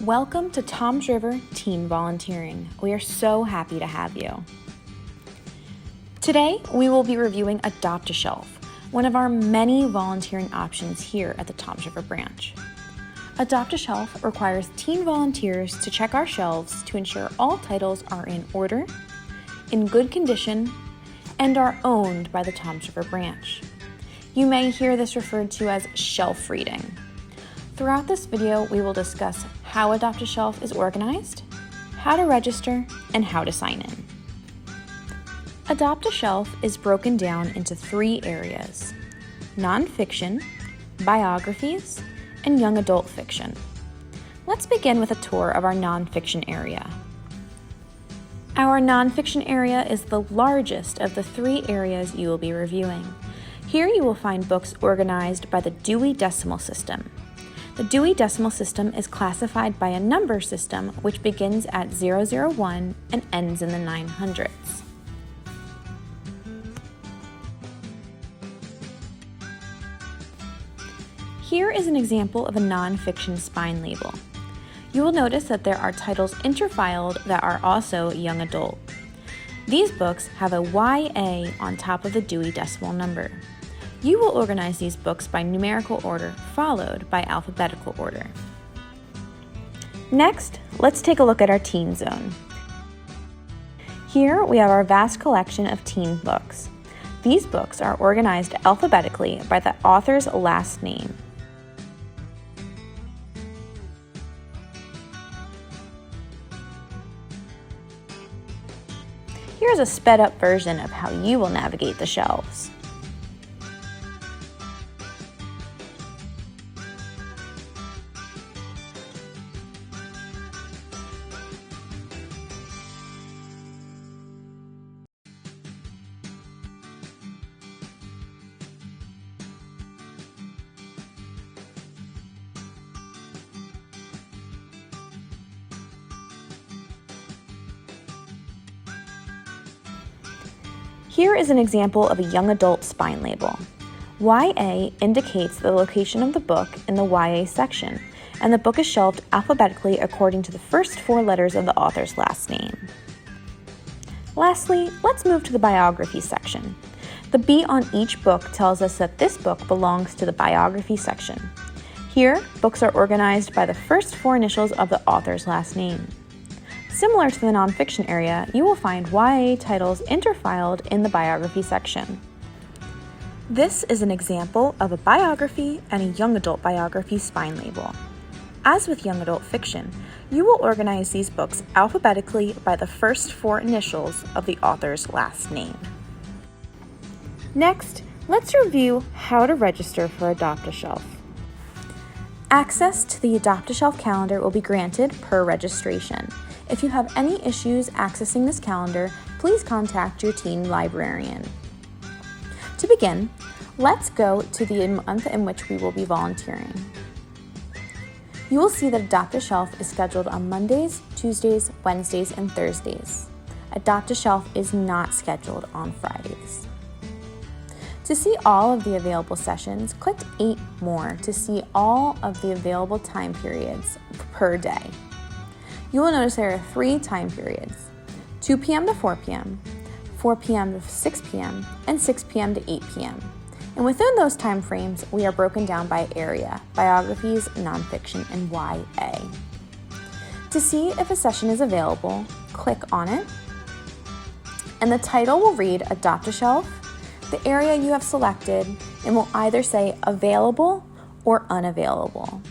Welcome to Toms River Teen Volunteering. We are so happy to have you. Today, we will be reviewing Adopt-A-Shelf, one of our many volunteering options here at the Toms River branch. Adopt-A-Shelf requires teen volunteers to check our shelves to ensure all titles are in order, in good condition, and are owned by the Toms River branch. You may hear this referred to as shelf reading. Throughout this video, we will discuss how Adopt-A-Shelf is organized, how to register, and how to sign in. Adopt-A-Shelf is broken down into 3 areas: nonfiction, biographies, and young adult fiction. Let's begin with a tour of our nonfiction area. Our nonfiction area is the largest of the 3 areas you will be reviewing. Here you will find books organized by the Dewey Decimal System. The Dewey Decimal System is classified by a number system which begins at 001 and ends in the 900s. Here is an example of a nonfiction spine label. You will notice that there are titles interfiled that are also young adult. These books have a YA on top of the Dewey Decimal number. You will organize these books by numerical order, followed by alphabetical order. Next, let's take a look at our teen zone. Here we have our vast collection of teen books. These books are organized alphabetically by the author's last name. Here's a sped-up version of how you will navigate the shelves. Here is an example of a young adult spine label. YA indicates the location of the book in the YA section, and the book is shelved alphabetically according to the first 4 letters of the author's last name. Lastly, let's move to the biography section. The B on each book tells us that this book belongs to the biography section. Here, books are organized by the first 4 initials of the author's last name. Similar to the nonfiction area, you will find YA titles interfiled in the biography section. This is an example of a biography and a young adult biography spine label. As with young adult fiction, you will organize these books alphabetically by the first 4 initials of the author's last name. Next, let's review how to register for Adopt-A-Shelf. Access to the Adopt-A-Shelf calendar will be granted per registration. If you have any issues accessing this calendar, please contact your teen librarian. To begin, let's go to the month in which we will be volunteering. You will see that Adopt-A-Shelf is scheduled on Mondays, Tuesdays, Wednesdays, and Thursdays. Adopt-A-Shelf is not scheduled on Fridays. To see all of the available sessions, click 8 more to see all of the available time periods per day. You will notice there are 3 time periods: 2 p.m. to 4 p.m., 4 p.m. to 6 p.m., and 6 p.m. to 8 p.m. And within those time frames, we are broken down by area: biographies, nonfiction, and YA. To see if a session is available, click on it, and the title will read Adopt-A-Shelf, the area you have selected, and will either say available or unavailable.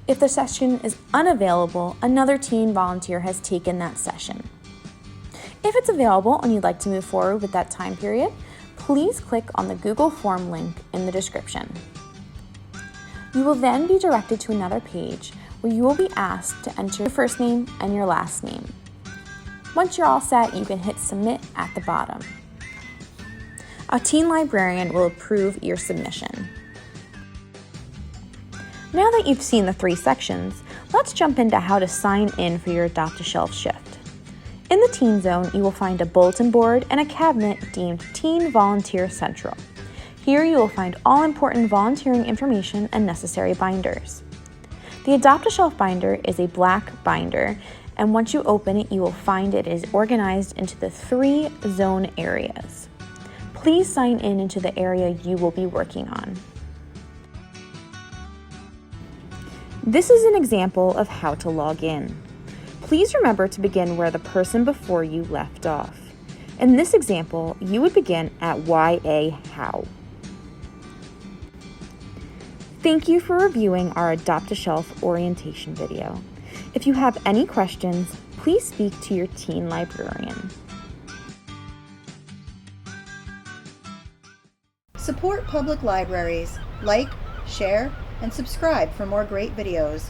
If the session is unavailable, another teen volunteer has taken that session. If it's available and you'd like to move forward with that time period, please click on the Google Form link in the description. You will then be directed to another page where you will be asked to enter your first name and your last name. Once you're all set, you can hit Submit at the bottom. A teen librarian will approve your submission. Now that you've seen the 3 sections, let's jump into how to sign in for your Adopt-A-Shelf shift. In the Teen Zone, you will find a bulletin board and a cabinet deemed Teen Volunteer Central. Here you will find all important volunteering information and necessary binders. The Adopt-A-Shelf binder is a black binder, and once you open it, you will find it is organized into the 3 zone areas. Please sign in into the area you will be working on. This is an example of how to log in. Please remember to begin where the person before you left off. In this example, you would begin at YA How. Thank you for reviewing our Adopt-A-Shelf orientation video. If you have any questions, please speak to your teen librarian. Support public libraries. Like, share, and subscribe for more great videos.